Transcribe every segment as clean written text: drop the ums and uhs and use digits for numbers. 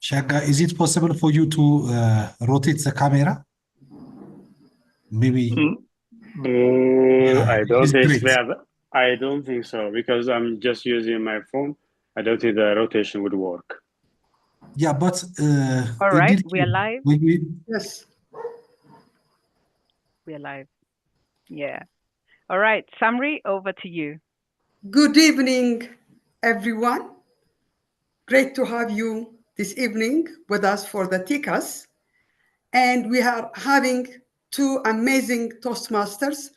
Shega, is it possible for you to rotate the camera? Maybe. Yeah, I don't it's think great. I don't think so because I'm just using my phone. I don't think the rotation would work. Yeah, but All right, we are live. Yes. We are live. Yeah. All right, Samri, over to you. Good evening, everyone. Great to have you this evening with us for the TEACAST. And we are having two amazing Toastmasters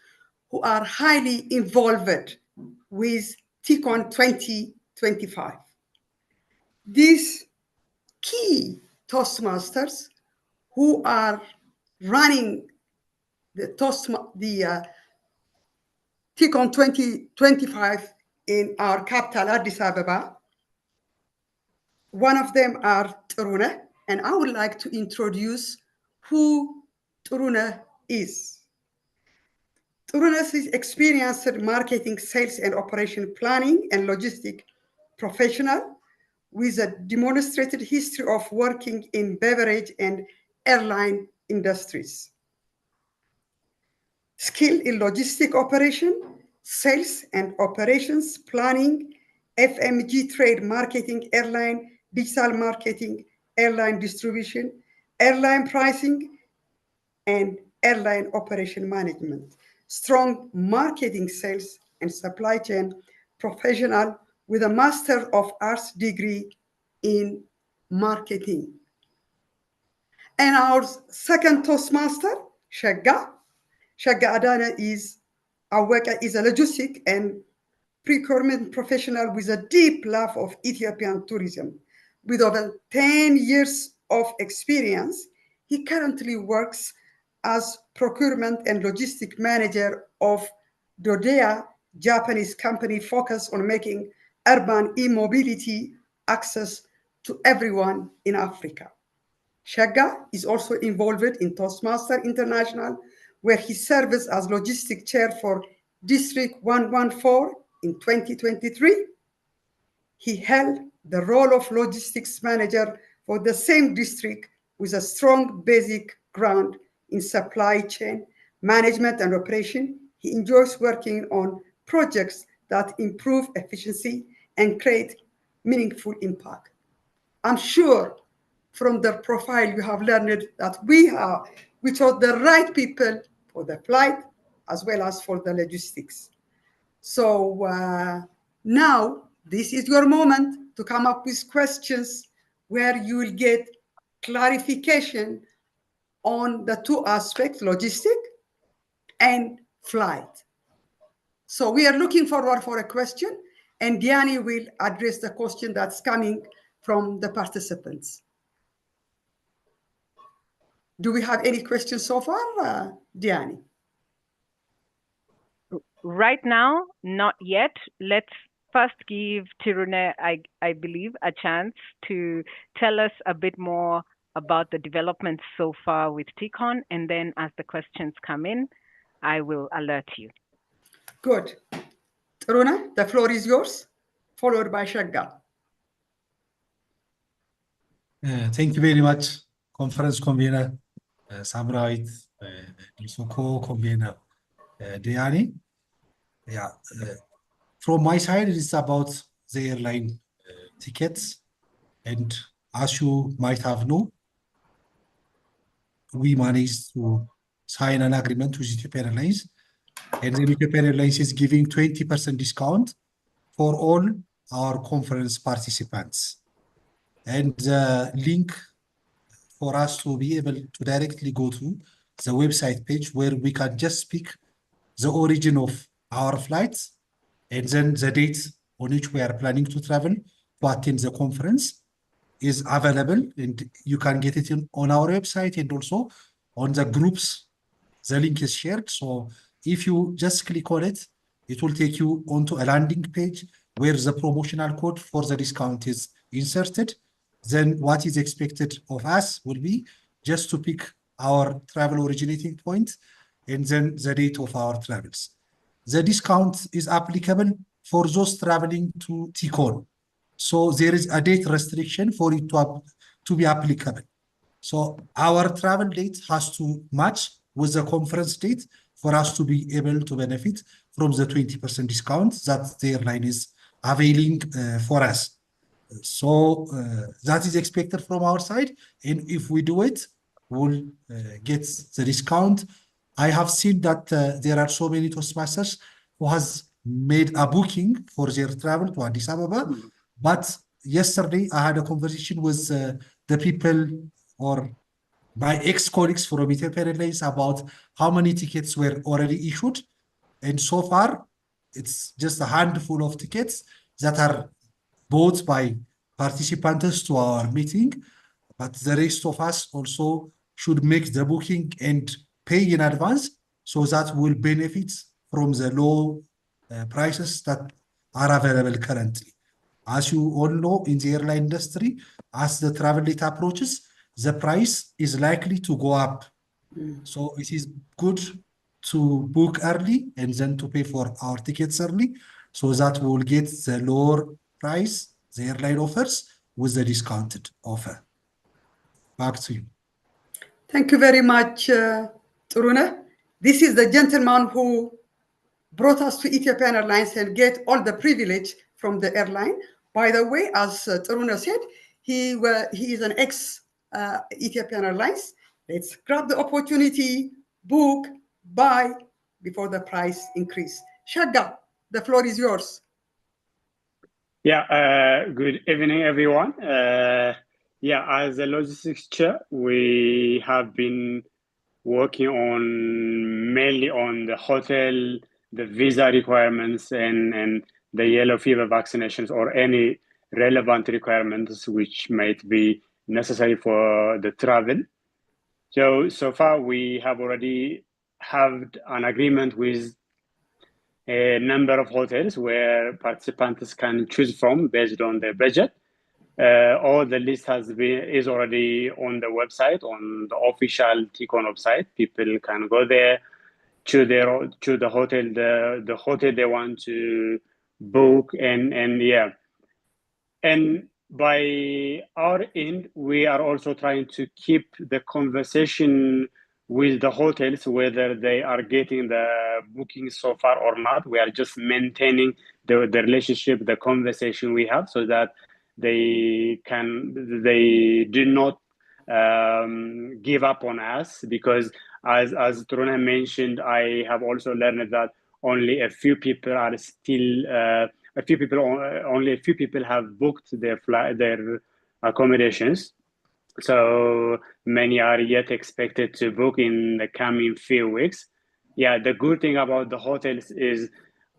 who are highly involved with TEACON 2025. These key Toastmasters who are running the TEACON 2025 in our capital, Addis Ababa. One of them are Tiruneh, and I would like to introduce who Tiruneh is. Tiruneh is experienced marketing, sales, and operation planning and logistic professional with a demonstrated history of working in beverage and airline industries. Skill in logistic operation, sales and operations planning, FMG trade marketing, airline, digital marketing, airline distribution, airline pricing, and airline operation management. Strong marketing, sales, and supply chain professional with a Master of Arts degree in marketing. And our second Toastmaster, Shega Adane is a logistic and procurement professional with a deep love of Ethiopian tourism. With over 10 years of experience, he currently works as procurement and logistic manager of Dodea, Japanese company focused on making urban e-mobility access to everyone in Africa. Shega is also involved in Toastmaster International, where he serves as logistic chair for District 114 in 2023. He held the role of logistics manager for the same district with a strong basic ground in supply chain management and operation. He enjoys working on projects that improve efficiency and create meaningful impact. I'm sure from their profile you have learned that we chose the right people for the flight as well as for the logistics. So now this is your moment to come up with questions where you will get clarification on the two aspects, logistic and flight. So we are looking forward for a question, and Diani will address the question that's coming from the participants. Do we have any questions so far, Diani? Right now, not yet. Let's first give Tiruneh, I believe, a chance to tell us a bit more about the developments so far with TEACON, and then as the questions come in, I will alert you. Good. Tiruneh, the floor is yours, followed by Shega. Thank you very much, conference convener Samrait, also co-convener Diani. Yeah, from my side, it is about the airline tickets, and as you might have known, we managed to sign an agreement with Ethiopian Airlines, and the Ethiopian Airlines is giving 20% discount for all our conference participants. And the link for us to be able to directly go to the website page where we can just speak the origin of our flights and then the dates on which we are planning to travel to attend the conference is available, and you can get it on our website and also on the groups. The link is shared. So if you just click on it, it will take you onto a landing page where the promotional code for the discount is inserted. Then what is expected of us will be just to pick our travel originating point and then the date of our travels. The discount is applicable for those traveling to TEACON. So there is a date restriction for it to be applicable. So our travel date has to match with the conference date for us to be able to benefit from the 20% discount that the airline is availing for us. So that is expected from our side. And if we do it, we'll get the discount. I have seen that there are so many Toastmasters who has made a booking for their travel to Addis Ababa. But yesterday I had a conversation with the people or my ex-colleagues from Ethiopian Airlines about how many tickets were already issued. And so far, it's just a handful of tickets that are bought by participants to our meeting. But the rest of us also should make the booking and pay in advance so that we'll benefit from the low prices that are available currently. As you all know, in the airline industry, as the travel date approaches, the price is likely to go up. So it is good to book early and then to pay for our tickets early so that we'll get the lower price the airline offers with the discounted offer. Back to you. Thank you very much, Tiruneh. This is the gentleman who brought us to Ethiopian Airlines and get all the privilege from the airline. By the way, as Tiruneh said, he is an ex-Ethiopian Airlines. Let's grab the opportunity, book, buy before the price increase. Shega, the floor is yours. Yeah, good evening, everyone. Yeah, as a logistics chair, we have been working on mainly on the hotel, the visa requirements, and the yellow fever vaccinations or any relevant requirements which might be necessary for the travel. So far, we have already had an agreement with a number of hotels where participants can choose from based on their budget. All the list is already on the website, on the official TEACON website. People can go there, choose the hotel, the hotel they want to book, and yeah. And by our end, we are also trying to keep the conversation with the hotels, whether they are getting the booking so far or not. We are just maintaining the relationship, the conversation we have, so that they do not give up on us, because as Tiruneh mentioned, I have also learned that only a few people are still only a few people have booked their accommodations. So many are yet expected to book in the coming few weeks. Yeah, the good thing about the hotels is,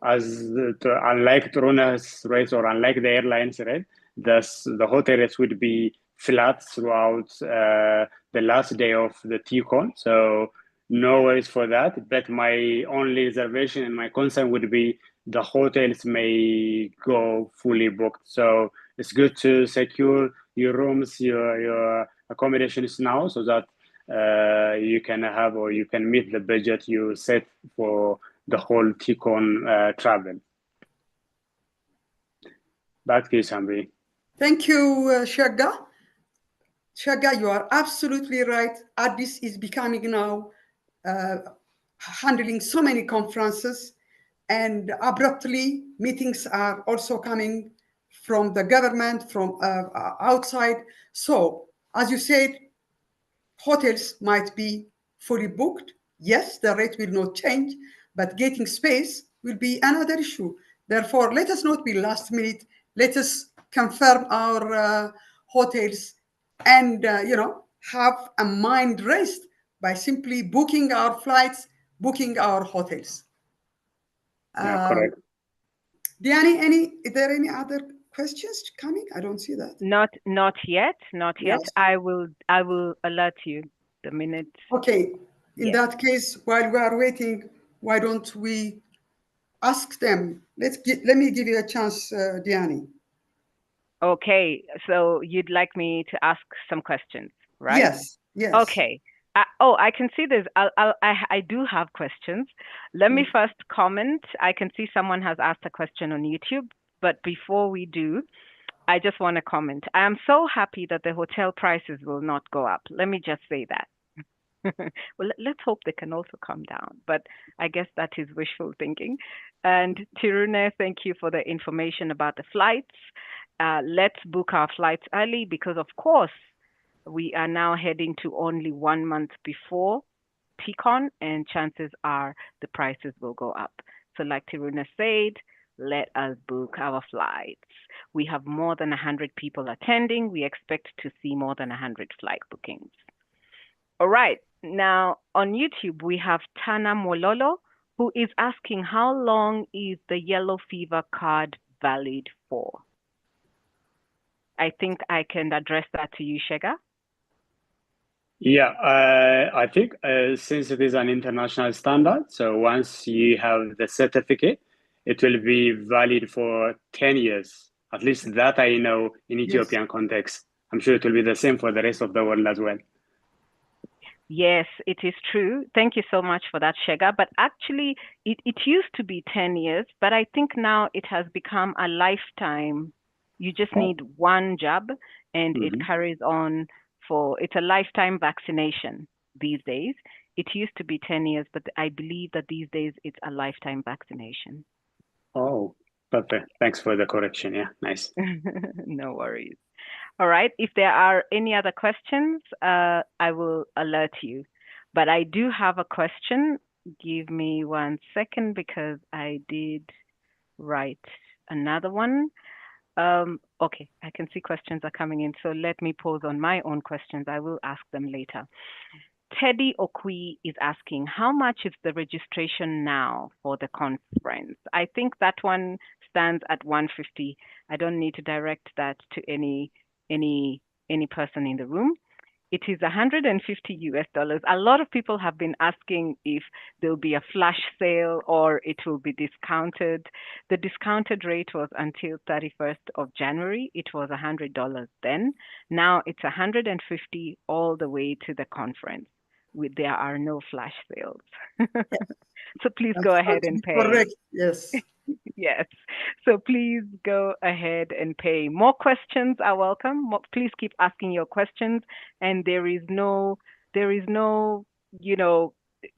unlike Tiruneh's rates or unlike the airlines rate, the hotel rates would be flat throughout the last day of the TEACON. So no worries for that. But my only reservation and my concern would be the hotels may go fully booked. So it's good to secure your rooms, your accommodations now, so that you can have or you can meet the budget you set for the whole TEACON travel. Back to you, Sambi. Thank you, Shega. Shega, you are absolutely right. Addis is becoming now handling so many conferences, and abruptly meetings are also coming from the government, from outside. So, as you said, hotels might be fully booked. Yes, the rate will not change, but getting space will be another issue. Therefore, let us not be last minute. Let us confirm our hotels and have a mind rest by simply booking our flights, booking our hotels. Yeah, correct. Diani, is there any other questions coming? I don't see that. Not yet. Yes. I will alert you the minute. Okay. In that case, while we are waiting, why don't we ask them? Let me give you a chance, Diani. Okay, so you'd like me to ask some questions, right? Yes. Yes. Okay. I can see this. I do have questions. Let me first comment. I can see someone has asked a question on YouTube, but before we do, I just want to comment. I am so happy that the hotel prices will not go up. Let me just say that. Well, let's hope they can also come down, but I guess that is wishful thinking. And Tiruneh, thank you for the information about the flights. Let's book our flights early because, of course, we are now heading to only 1 month before TEACON, and chances are the prices will go up. So like Tiruneh said, let us book our flights. We have more than 100 people attending. We expect to see more than 100 flight bookings. All right. Now, on YouTube, we have Tana Mololo, who is asking, how long is the yellow fever card valid for? I think I can address that to you, Shega. Yeah, I think since it is an international standard, so once you have the certificate, it will be valid for 10 years. At least that I know in Ethiopian context. I'm sure it will be the same for the rest of the world as well. Yes, it is true. Thank you so much for that, Shega. But actually, it used to be 10 years, but I think now it has become a lifetime. You just need one jab, and it carries on it's a lifetime vaccination these days. It used to be 10 years, but I believe that these days it's a lifetime vaccination. Oh, perfect. Thanks for the correction. Yeah, nice. No worries. All right. If there are any other questions, I will alert you. But I do have a question. Give me 1 second because I did write another one. Okay, I can see questions are coming in. So let me pause on my own questions. I will ask them later. Teddy Okui is asking, how much is the registration now for the conference? I think that one stands at 150. I don't need to direct that to any person in the room. It is $150. A lot of people have been asking if there'll be a flash sale or it will be discounted. The discounted rate was until 31st of January. It was $100 then. Now it's $150 all the way to the conference. There are no flash sales. So please go ahead and pay. Correct. Yes. Yes. So please go ahead and pay. More questions are welcome. Please keep asking your questions. And there is no,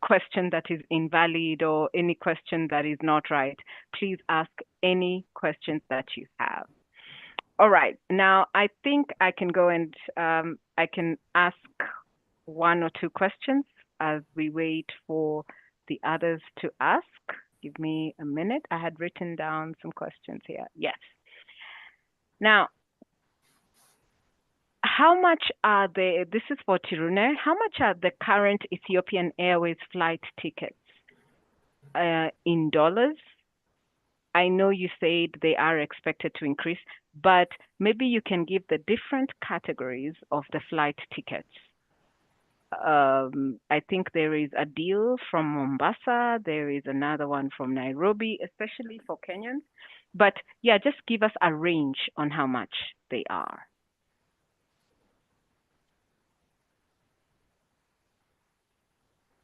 question that is invalid or any question that is not right. Please ask any questions that you have. All right. Now, I think I can go and I can ask 1 or 2 questions as we wait for the others to ask. Give me a minute. I had written down some questions here. Yes. Now, how much are this is for Tiruneh, how much are the current Ethiopian Airways flight tickets in dollars? I know you said they are expected to increase, but maybe you can give the different categories of the flight tickets. I think there is a deal from Mombasa. There is another one from Nairobi, especially for Kenyans. But yeah, just give us a range on how much they are.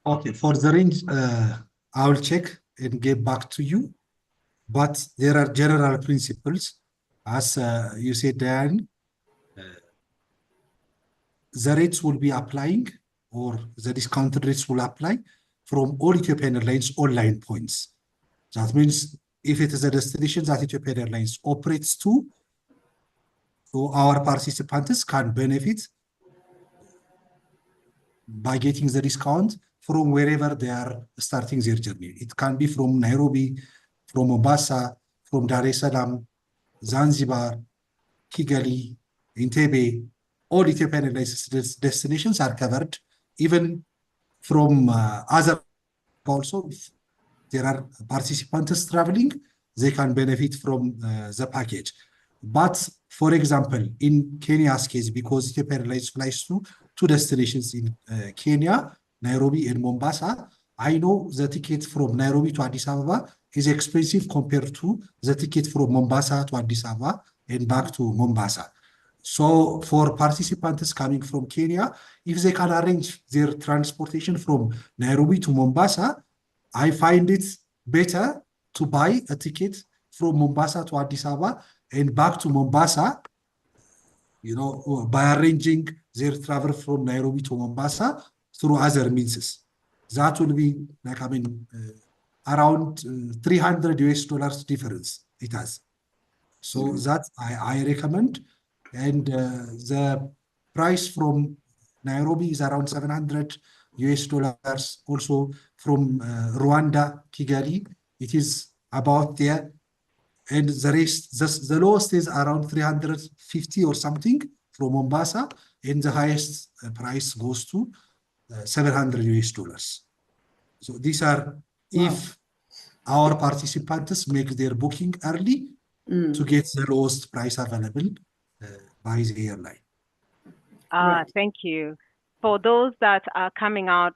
Okay, for the range, I will check and get back to you. But there are general principles. As you said, Dan, the rates will be applying, or the discounted rates will apply from all Ethiopian Airlines online points. That means if it is a destination that Ethiopian Airlines operates to, so our participants can benefit by getting the discount from wherever they are starting their journey. It can be from Nairobi, from Mombasa, from Dar es Salaam, Zanzibar, Kigali, Entebbe. All Ethiopian Airlines destinations are covered, even from other also. If there are participants traveling, they can benefit from the package. But for example, in Kenya's case, because Ethiopian Airlines flies to 2 destinations in Kenya, Nairobi and Mombasa, I know the ticket from Nairobi to Addis Ababa is expensive compared to the ticket from Mombasa to Addis Ababa and back to Mombasa. So for participants coming from Kenya, if they can arrange their transportation from Nairobi to Mombasa, I find it better to buy a ticket from Mombasa to Addis Ababa and back to Mombasa you know, by arranging their travel from Nairobi to Mombasa through other means. That will be like, I mean, around $300 difference it has. So that I recommend. And the price from Nairobi is around $700. Also from Rwanda, Kigali, it is about there. And the rest, the lowest is around 350 or something from Mombasa, and the highest price goes to $700. So these are, if our participants make their booking early to get the lowest price available by the airline. Thank you. For those that are coming out,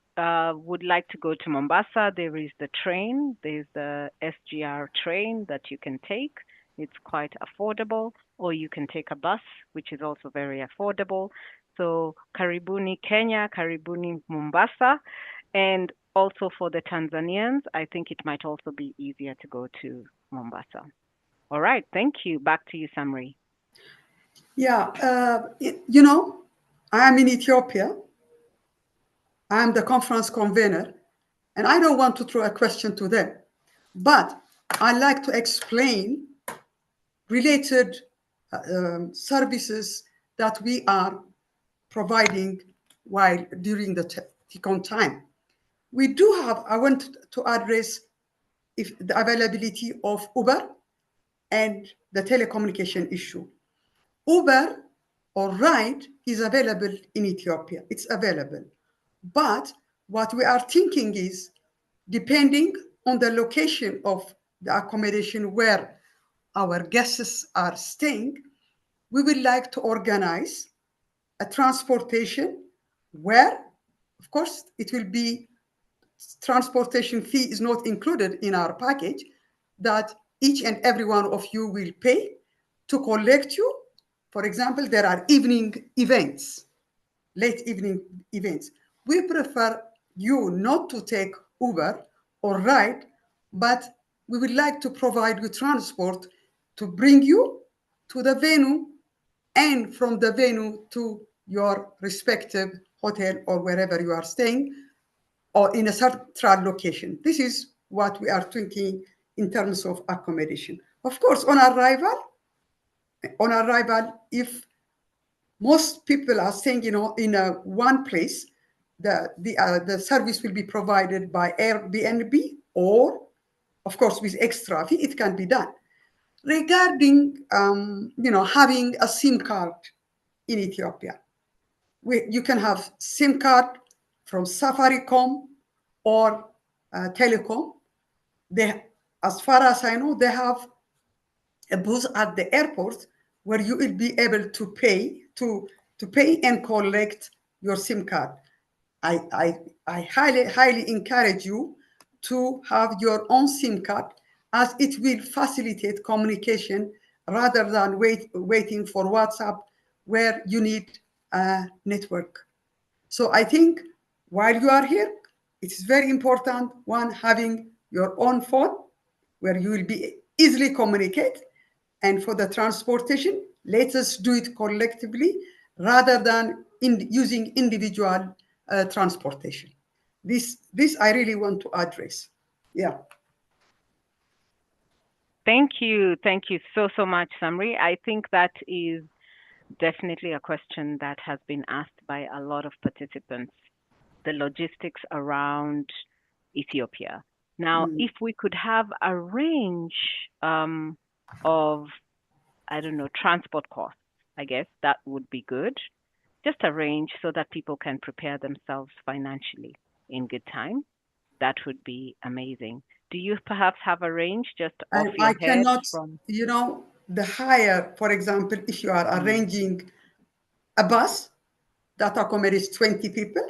would like to go to Mombasa, there is the train. There's the SGR train that you can take. It's quite affordable. Or you can take a bus, which is also very affordable. So Karibuni Kenya, Karibuni Mombasa. And also for the Tanzanians, I think it might also be easier to go to Mombasa. All right, thank you. Back to you, Samri. Yeah, you know, I am in Ethiopia. I am the conference convener, and I don't want to throw a question to them, but I like to explain related services that we are providing while during the TEACON time. We do have, I want to address the availability of Uber and the telecommunication issue. Uber or ride is available in Ethiopia. It's available. But what we are thinking is, depending on the location of the accommodation where our guests are staying, we would like to organize a transportation where, of course, it will be transportation fee is not included in our package, that each and every one of you will pay to collect you. For example, there are evening events, late evening events. We prefer you not to take Uber or ride, but we would like to provide you transport to bring you to the venue and from the venue to your respective hotel or wherever you are staying, or in a central location. This is what we are thinking in terms of accommodation. Of course, on arrival, if most people are staying, you know, in one place, the service will be provided by Airbnb, or, of course, with extra fee, it can be done. Regarding, you know, having a SIM card in Ethiopia, you can have SIM card from Safaricom or Telecom. As far as I know, they have a booth at the airport where you will be able to pay and collect your SIM card. I highly encourage you to have your own SIM card, as it will facilitate communication rather than waiting for WhatsApp where you need a network. So I think while you are here, it's very important, one, having your own phone where you will be easily communicate. And for the transportation, let us do it collectively rather than using individual transportation. This I really want to address. Yeah. Thank you so much, Samri. I think that is definitely a question that has been asked by a lot of participants, the logistics around Ethiopia. Now, if we could have a range of, I don't know, transport costs, I guess that would be good. Just a range so that people can prepare themselves financially in good time. That would be amazing. Do you perhaps have a range just off your head? Cannot, you know, the higher, for example, if you are arranging a bus that accommodates 20 people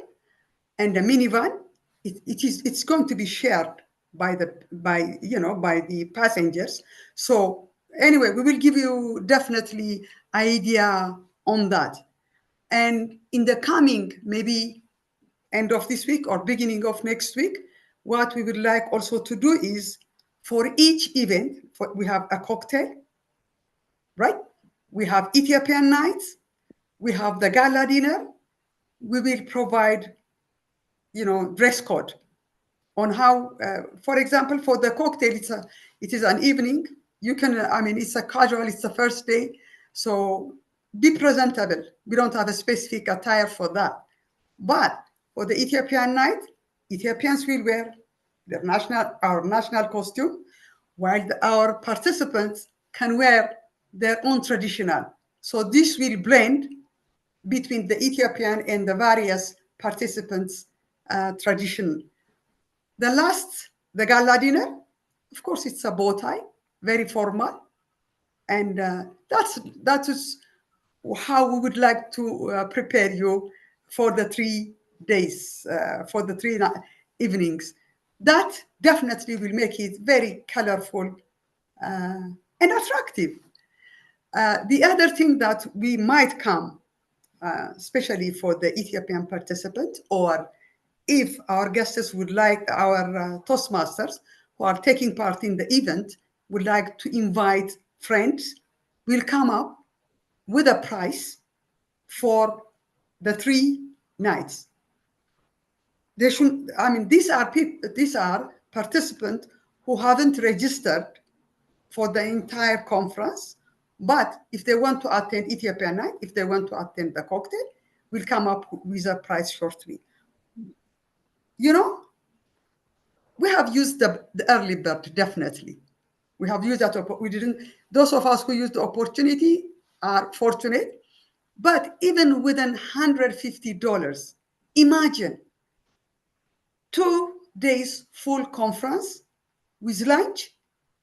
and a minivan, it's going to be shared by the passengers. So anyway, we will give you definitely idea on that. And in the coming, maybe end of this week or beginning of next week, what we would like also to do is, for each event, we have a cocktail, right? We have Ethiopian nights, we have the gala dinner. We will provide, dress code on how, for example, for the cocktail, it is an evening. You can, it's a casual, it's the first day. So be presentable. We don't have a specific attire for that. But for the Ethiopian night, Ethiopians will wear our national costume, while our participants can wear their own traditional. So this will blend between the Ethiopian and the various participants' tradition. The gala dinner, of course, it's a bow tie, very formal. And that is how we would like to prepare you for the 3 days, for the 3 evenings. That definitely will make it very colorful and attractive. The other thing that we might come, especially for the Ethiopian participant, or if our guests would like, our Toastmasters who are taking part in the event would like to invite friends, we'll come up with a price for the 3 nights. These are participants who haven't registered for the entire conference, but if they want to attend Ethiopian night, if they want to attend the cocktail, we'll come up with a price shortly. We have used the early bird, definitely. We have used that. Those of us who used the opportunity are fortunate, but even within $150, imagine 2 days full conference with lunch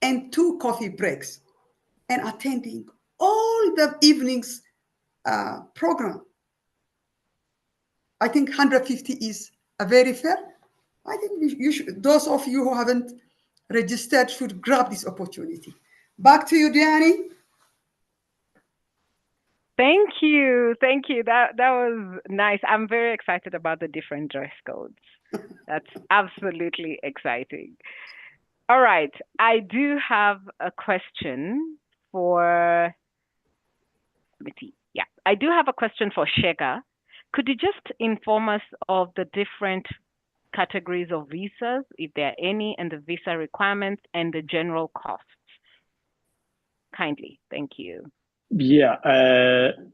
and 2 coffee breaks and attending all the evenings program. I think 150 is a very fair. I think those of you who haven't registered should grab this opportunity. Back to you, Diani. Thank you. That was nice. I'm very excited about the different dress codes. That's absolutely exciting. All right. I do have a question for, let me see. Yeah, I do have a question for Shega. Could you just inform us of the different categories of visas, if there are any, and the visa requirements and the general costs? Kindly. Thank you. Yeah,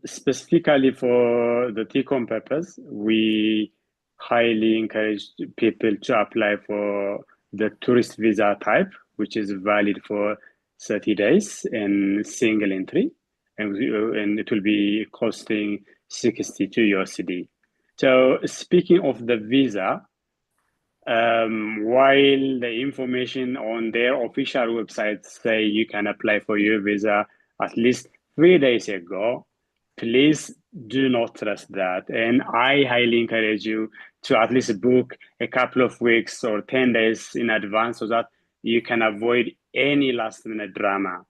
specifically for the TEACON purpose, we highly encourage people to apply for the tourist visa type, which is valid for 30 days and single entry, and it will be costing 62 USD. So speaking of the visa, while the information on their official website say you can apply for your visa at least 3 days ago, please do not trust that. And I highly encourage you to at least book a couple of weeks or 10 days in advance so that you can avoid any last minute drama.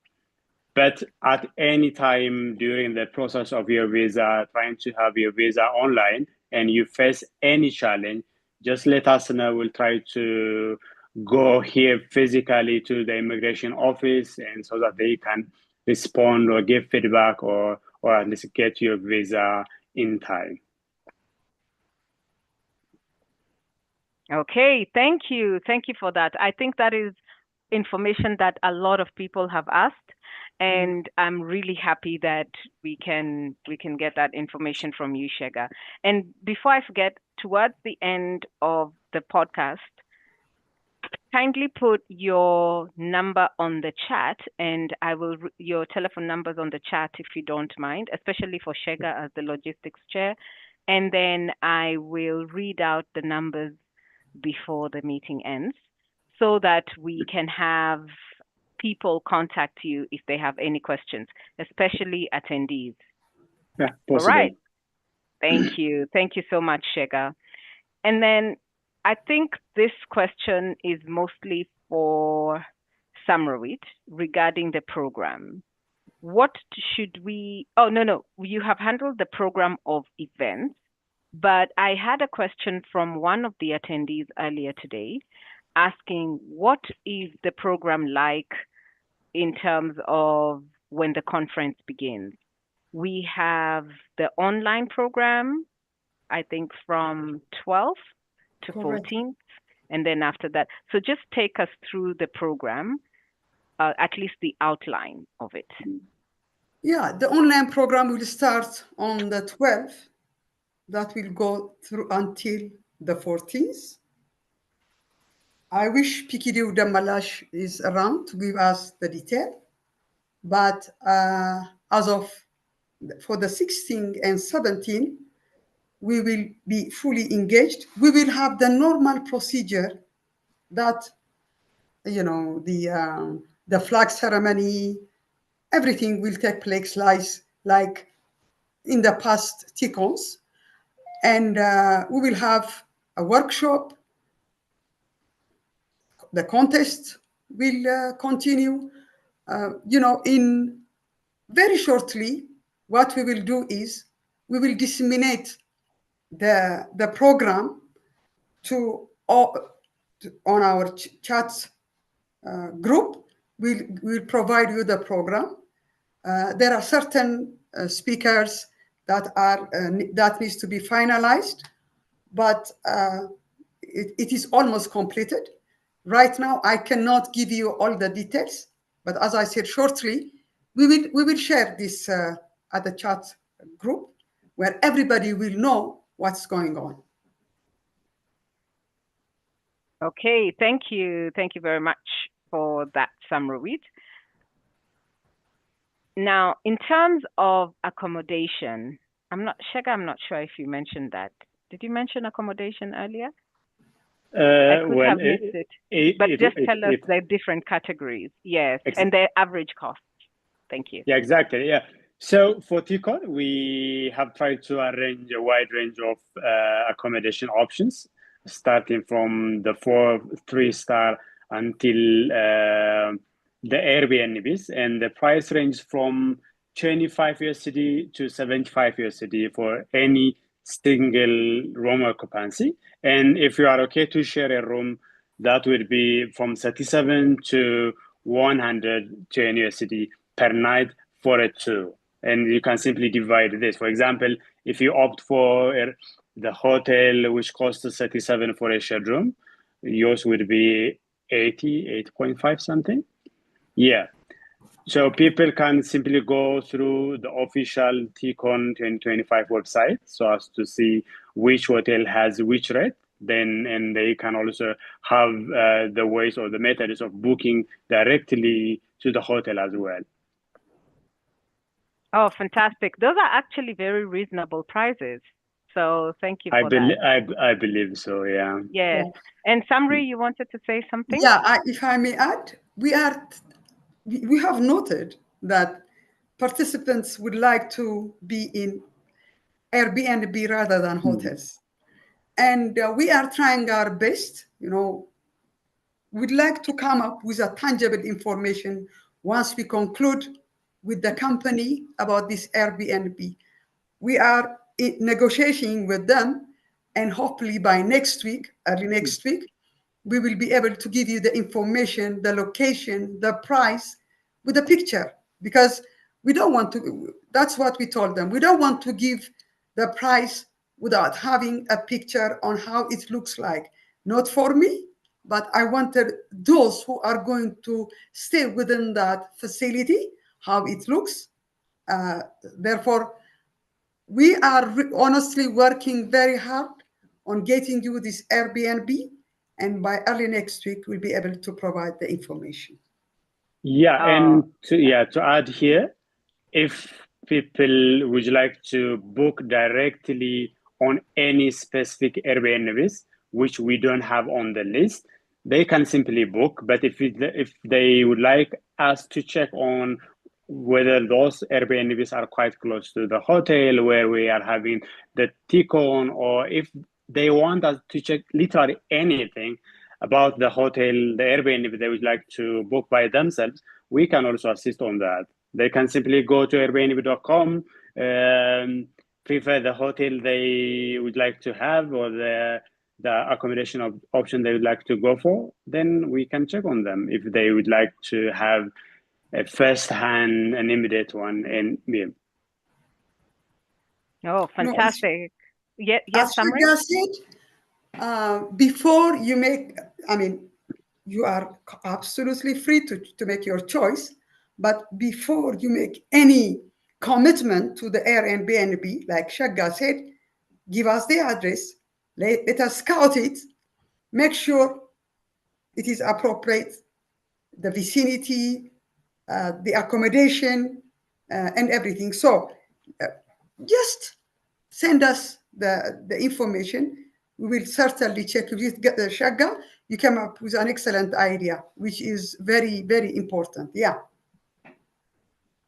But at any time during the process of your visa, trying to have your visa online, and you face any challenge, just let us know. We'll try to go here physically to the immigration office, and so that they can respond or give feedback or at least get your visa in time. Okay, thank you. Thank you for that. I think that is information that a lot of people have asked, and I'm really happy that we can get that information from you, Shega. And before I forget, towards the end of the podcast, kindly put your number on the chat, and I will your telephone numbers on the chat if you don't mind, especially for Shega as the logistics chair. And then I will read out the numbers before the meeting ends, so that we can have people contact you if they have any questions, especially attendees. Yeah, possible. All right. Thank you. Thank you so much, Shega. And then I think this question is mostly for Samrawit regarding the program. What should we, oh, no, you have handled the program of events, but I had a question from one of the attendees earlier today asking what is the program like in terms of when the conference begins. We have the online program, I think from 12th to Correct. 14th, and then after that. So just take us through the program, at least the outline of it. Yeah, the online program will start on the 12th. That will go through until the 14th. I wish PKD Udamalash is around to give us the detail, but as of for the 16th and 17th, we will be fully engaged. We will have the normal procedure that, you know, the flag ceremony, everything will take place like in the past TEACONs. And we will have a workshop. The contest will continue. You know, in very shortly, what we will do is we will disseminate the program to all, on our chat group. We'll provide you the program. There are certain speakers that are that needs to be finalized, but it is almost completed. Right now, I cannot give you all the details, but as I said, shortly, we will share this at the chat group where everybody will know what's going on. Okay, thank you. Thank you very much for that summary. Now, in terms of accommodation, Shega, I'm not sure if you mentioned that. Did you mention accommodation earlier? I could have missed it. But just tell us the different categories. Yes, and their average costs. Thank you. Yeah, exactly. Yeah. So for TEACON, we have tried to arrange a wide range of accommodation options, starting from the 3-star until the Airbnbs, and the price range from 25 USD to 75 USD for any single room occupancy. And if you are okay to share a room, that would be from 37 to 110 USD per night for a two. And you can simply divide this. For example, if you opt for the hotel, which costs 37 for a shared room, yours would be 8.5 something. Yeah. So people can simply go through the official TEACON 2025 website so as to see which hotel has which rate. And they can also have the ways or the methods of booking directly to the hotel as well. Oh, fantastic. Those are actually very reasonable prices. So thank you for that. I believe so, yeah. Yes. And Samri, you wanted to say something? Yeah, if I may add, we have noted that participants would like to be in Airbnb rather than hotels. And we are trying our best, you know, we'd like to come up with a tangible information once we conclude with the company about this Airbnb. We are negotiating with them, and hopefully by next week, early next week, we will be able to give you the information, the location, the price with a picture, because we don't want to, that's what we told them. We don't want to give the price without having a picture on how it looks like. Not for me, but I wanted those who are going to stay within that facility, how it looks. Therefore, we are honestly working very hard on getting you this Airbnb, and by early next week, we'll be able to provide the information. Yeah, and to add here, if people would like to book directly on any specific Airbnbs, which we don't have on the list, they can simply book. But if they would like us to check on whether those Airbnbs are quite close to the hotel where we are having the TEACON, or if they want us to check literally anything about the hotel, the Airbnb they would like to book by themselves, we can also assist on that. They can simply go to airbnb.com, prefer the hotel they would like to have or the accommodation option they would like to go for, then we can check on them if they would like to have a first-hand and immediate one. And yeah. Oh, No, fantastic. Yes, as summary? Shega said, before you make, I mean, you are absolutely free to make your choice, but before you make any commitment to the Airbnb, like Shega said, give us the address, let us scout it, make sure it is appropriate, the vicinity, the accommodation, and everything. So just send us the information. We will certainly check with Shagga. You come up with an excellent idea, which is very, very important. Yeah.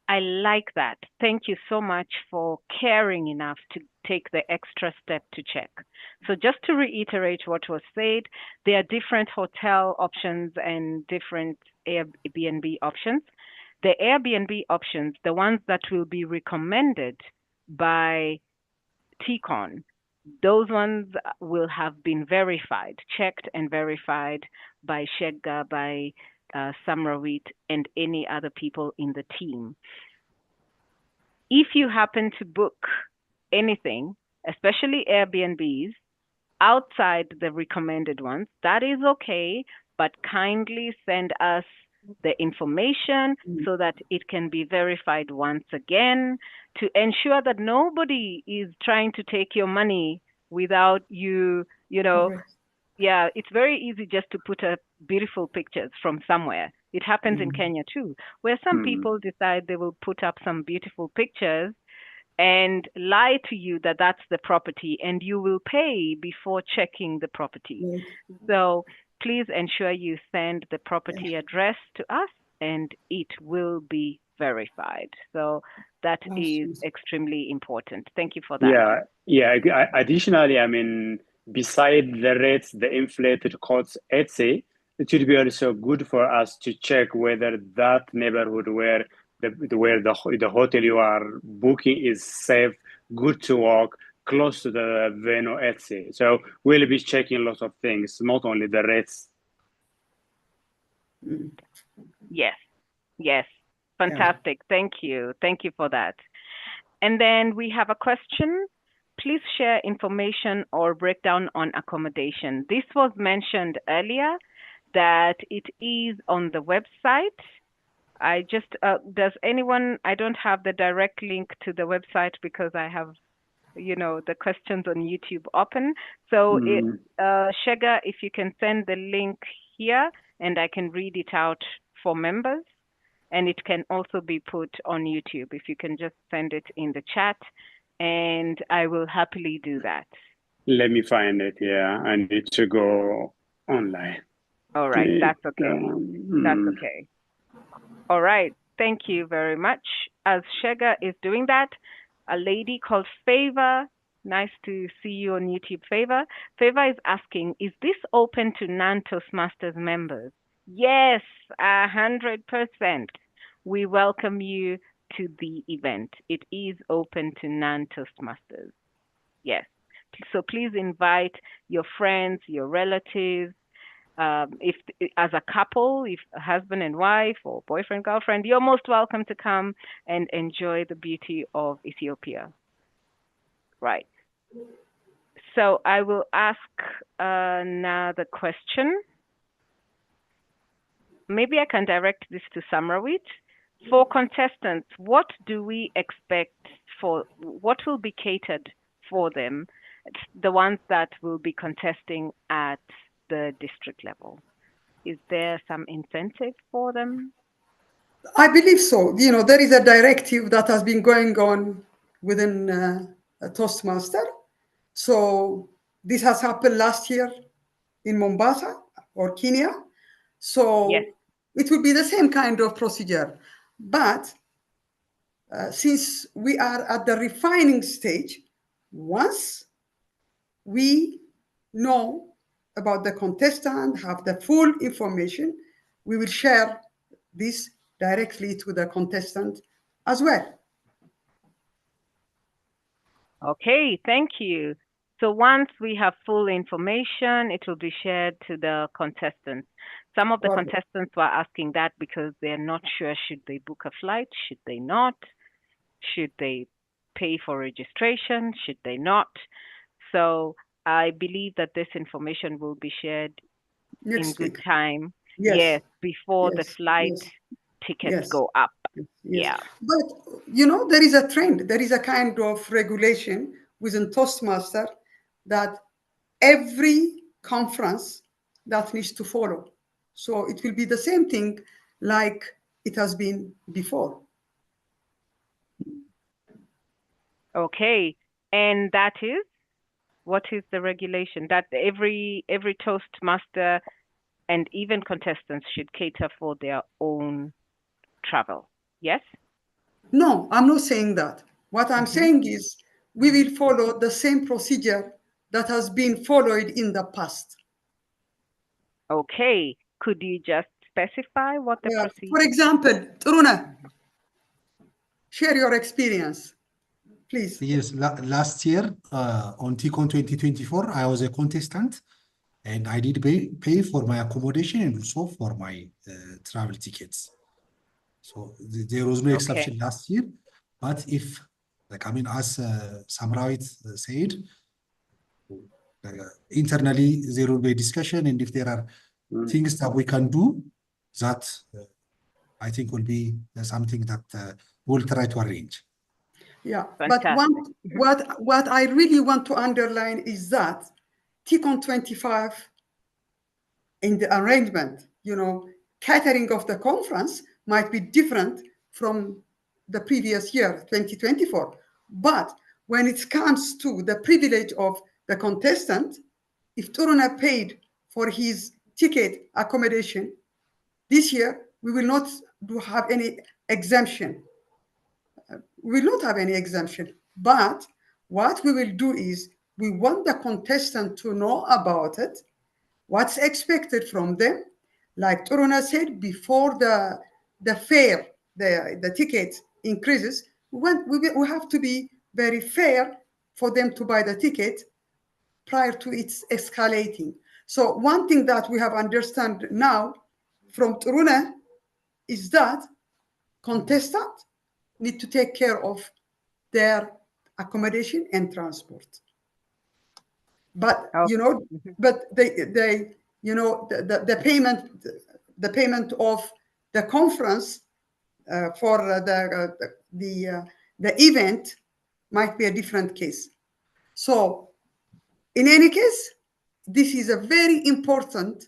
I like that. Thank you so much for caring enough to take the extra step to check. So, just to reiterate what was said, there are different hotel options and different Airbnb options. The Airbnb options, the ones that will be recommended by TEACON, those ones will have been verified, checked and verified by Shega, by Samrawit, and any other people in the team. If you happen to book anything, especially Airbnbs, outside the recommended ones, that is okay, but kindly send us the information so that it can be verified once again to ensure that nobody is trying to take your money without you, Correct. yeah, it's very easy just to put up beautiful pictures from somewhere. It happens in Kenya too, where some people decide they will put up some beautiful pictures and lie to you that that's the property, and you will pay before checking the property. Right. So please ensure you send the property address to us and it will be verified. So that is Absolutely. extremely important. Thank you for that. Yeah. Additionally, I mean, beside the rates, the inflated costs, etc., it should be also good for us to check whether that neighborhood where the hotel you are booking is safe, good to walk, close to the venue, etc. So we'll be checking lots of things, not only the rates. Yes. Fantastic. Thank you. Thank you for that. And then we have a question. Please share information or breakdown on accommodation. This was mentioned earlier that it is on the website. Does anyone, I don't have the direct link to the website because I have, the questions on YouTube open. So, Shega, if you can send the link here and I can read it out for members, and it can also be put on YouTube. If you can just send it in the chat, and I will happily do that. Let me find it. Yeah, I need to go online. All right, that's okay. That's okay. All right, thank you very much. As Shega is doing that, a lady called Favor, nice to see you on YouTube, Favor. Favor is asking, is this open to non-Toastmasters members? Yes, 100%. We welcome you to the event. It is open to non-Toastmasters. Yes. So please invite your friends, your relatives, if as a couple, if a husband and wife or boyfriend, girlfriend, you're most welcome to come and enjoy the beauty of Ethiopia. Right. So I will ask another question. Maybe I can direct this to Samrawit. For contestants, what do we expect what will be catered for them, the ones that will be contesting at the district level? Is there some incentive for them? I believe so. There is a directive that has been going on within a Toastmaster. So this has happened last year in Mombasa or Kenya. So Yes. it will be the same kind of procedure. But since we are at the refining stage, once we know about the contestant, have the full information, we will share this directly to the contestant as well. Okay, thank you. So once we have full information, it will be shared to the contestants. Some of the contestants were asking that because they're not sure, should they book a flight? Should they not? Should they pay for registration? Should they not? So I believe that this information will be shared in good time. Yes, before the flight tickets go up. Yeah. But, you know, there is a trend. There is a kind of regulation within Toastmaster that every conference that needs to follow. So it will be the same thing like it has been before. Okay. And that is, what is the regulation? That every Toastmaster and even contestants should cater for their own travel. Yes? No, I'm not saying that. What I'm saying is we will follow the same procedure that has been followed in the past. Okay. Could you just specify what the procedure? For example, Tiruneh, share your experience, please. Yes, last year on TEACON 2024, I was a contestant, and I did pay for my accommodation and also for my travel tickets. So there was no exception last year. But if, like, I mean, as Samrawit said, internally there will be a discussion, and if there are things that we can do, that I think will be something that we'll try to arrange. Yeah, fantastic. But what I really want to underline is that TEACON 25 in the arrangement, you know, catering of the conference might be different from the previous year, 2024. But when it comes to the privilege of the contestant, if Tiruneh paid for his ticket accommodation this year, we will not have any exemption. We will not have any exemption. But what we will do is we want the contestant to know about it, what's expected from them. Like Tiruneh said, before the fare, the ticket increases, we have to be very fair for them to buy the ticket prior to its escalating. So one thing that we have understand now from Tiruneh is that contestants need to take care of their accommodation and transport. But you know, but they you know the payment of the conference for the event might be a different case. So in any case, this is a very important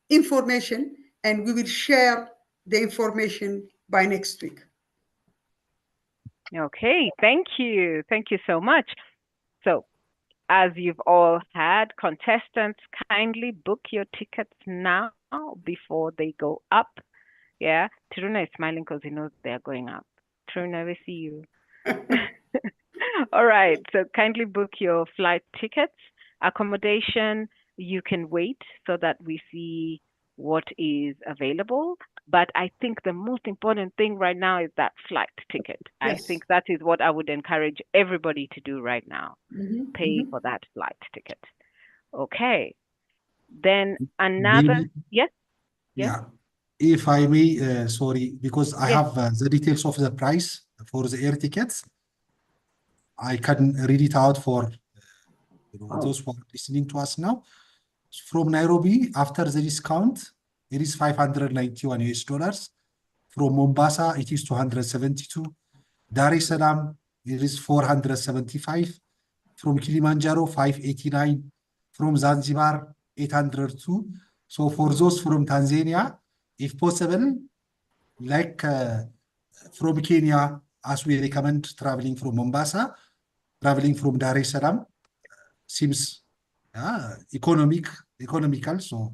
information, and we will share the information by next week. Okay, thank you. Thank you so much. So, as you've all had, contestants, kindly book your tickets now before they go up. Yeah, Tiruneh is smiling because he knows they're going up. Tiruneh, we see you. All right, so kindly book your flight tickets. Accommodation, you can wait so that we see what is available. But I think the most important thing right now is that flight ticket. Yes. I think that is what I would encourage everybody to do right now. Pay for that flight ticket. Okay. Then another, yes? Yeah. If I may, sorry, because I have the details of the price for the air tickets. I can read it out for those who are listening to us now. From Nairobi, after the discount, it is $591 US. From Mombasa, it is 272. Dar es Salaam, it is 475. From Kilimanjaro, 589. From Zanzibar, 802. So for those from Tanzania, if possible, like from Kenya, as we recommend traveling from Mombasa, traveling from Dar es Salaam seems economical. So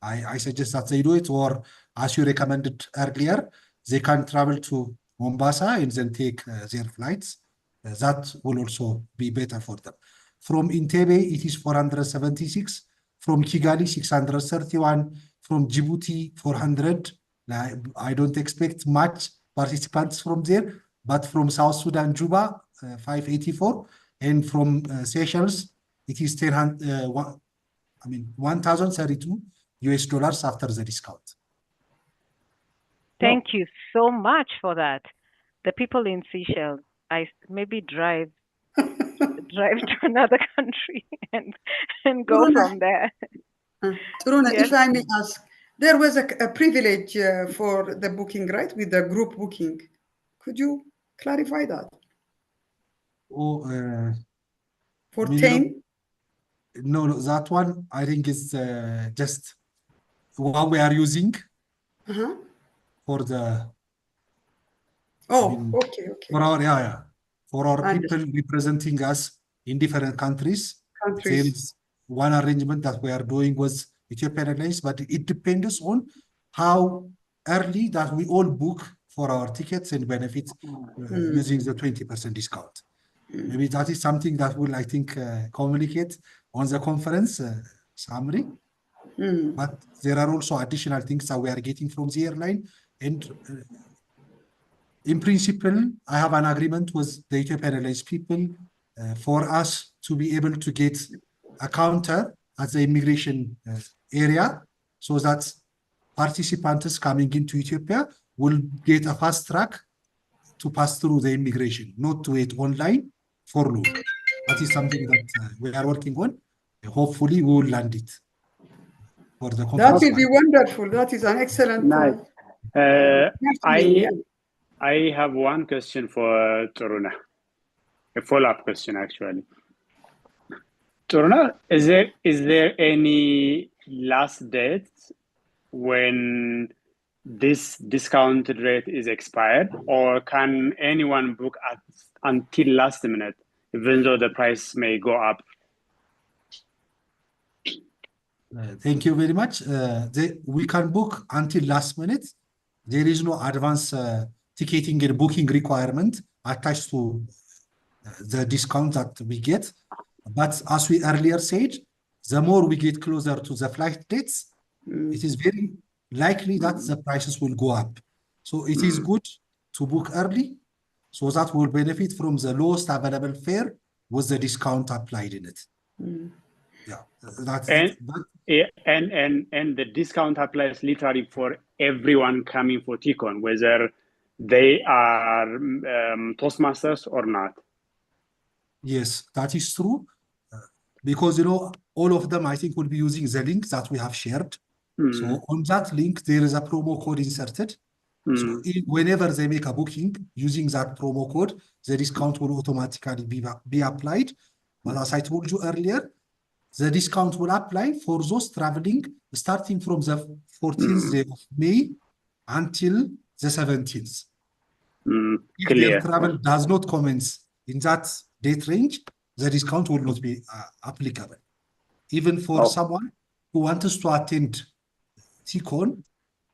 I suggest that they do it, or as you recommended earlier, they can travel to Mombasa and then take their flights. That will also be better for them. From Entebbe, it is 476. From Kigali, 631. From Djibouti, 400. I don't expect much participants from there, but from South Sudan, Juba, 584. And from Seychelles, it is 1,032 US after the discount. Thank you so much for that. the people in Seychelles, I maybe drive to another country and go from there. Tiruneh, Yes. if I may ask, there was a privilege for the booking, right, with the group booking. Could you clarify that? Oh, For million? 10? No, that one I think is just what we are using for the. Oh, I mean, okay. for our for our people Understood. representing us in different countries. There is one arrangement that we are doing with Ethiopian Airlines, but it depends on how early that we all book for our tickets and benefits using the 20% discount. Maybe that is something that will, I think, communicate on the conference summary. But there are also additional things that we are getting from the airline. And in principle, I have an agreement with the Ethiopian Airlines people for us to be able to get a counter at the immigration area so that participants coming into Ethiopia will get a fast track to pass through the immigration, not to wait online for long. That is something that we are working on. Hopefully, we will land it for the conference. That will be wonderful. That is an excellent. Nice. I have one question for Tiruneh, a follow-up question actually. Tiruneh, is there any last date when this discounted rate is expired, or can anyone book until last minute, even though the price may go up? Thank you very much. We can book until last minute. There is no advance ticketing and booking requirement attached to the discount that we get. But as we earlier said, the more we get closer to the flight dates, it is very likely that the prices will go up. So it is good to book early so that we'll benefit from the lowest available fare with the discount applied in it. Yeah, that's it. And the discount applies literally for everyone coming for TEACON, whether they are Toastmasters or not. Yes, that is true. Because, you know, all of them, I think, will be using the link that we have shared. So on that link, there is a promo code inserted. So whenever they make a booking using that promo code, the discount will automatically be applied. But as I told you earlier, the discount will apply for those traveling starting from the 14th day of May until the 17th. If their travel does not commence in that date range, the discount will not be applicable. Even for someone who wants to attend TEACON